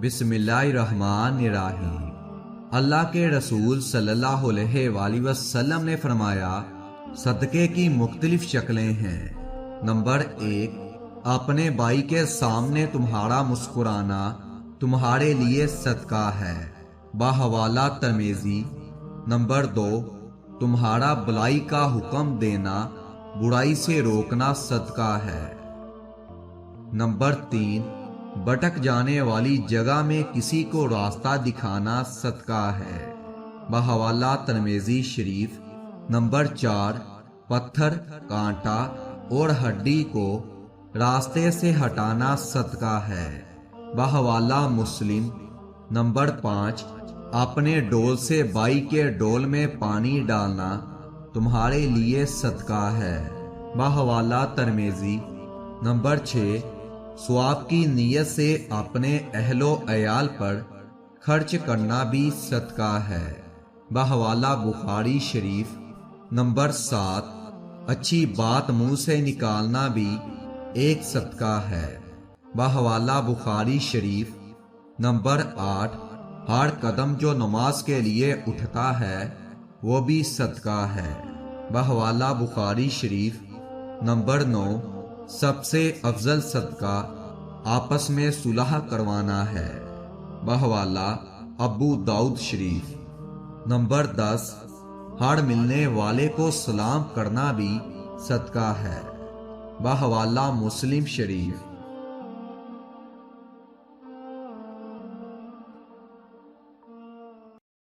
بسم اللہ الرحمن الرحیم۔ اللہ کے رسول صلی اللہ علیہ وآلہ وسلم نے فرمایا، صدقے کی مختلف شکلیں ہیں۔ نمبر 1، اپنے بھائی کے سامنے تمہارا مسکرانا تمہارے لیے صدقہ ہے، بحوالہ ترمذی۔ نمبر 2، تمہارا بھلائی کا حکم دینا برائی سے روکنا صدقہ ہے۔ نمبر 3، بھٹک جانے والی جگہ میں کسی کو راستہ دکھانا صدقہ ہے، بحوالہ ترمذی شریف۔ نمبر 4، پتھر، کانٹا اور ہڈی کو راستے سے ہٹانا صدقہ ہے، بحوالہ مسلم۔ نمبر 5، اپنے ڈول سے بھائی کے ڈول میں پانی ڈالنا تمہارے لیے صدقہ ہے، بحوالہ ترمذی۔ نمبر 6، ثواب کی نیت سے اپنے اہل و عیال پر خرچ کرنا بھی صدقہ ہے، بحوالہ بخاری شریف۔ نمبر 7، اچھی بات منہ سے نکالنا بھی ایک صدقہ ہے، بحوالہ بخاری شریف۔ نمبر 8، ہر قدم جو نماز کے لیے اٹھتا ہے وہ بھی صدقہ ہے، بحوالہ بخاری شریف۔ نمبر 9، سب سے افضل صدقہ آپس میں صلح کروانا ہے، بحوالہ ابو داؤد شریف۔ نمبر 10، ہر ملنے والے کو سلام کرنا بھی صدقہ ہے، بحوالہ مسلم شریف۔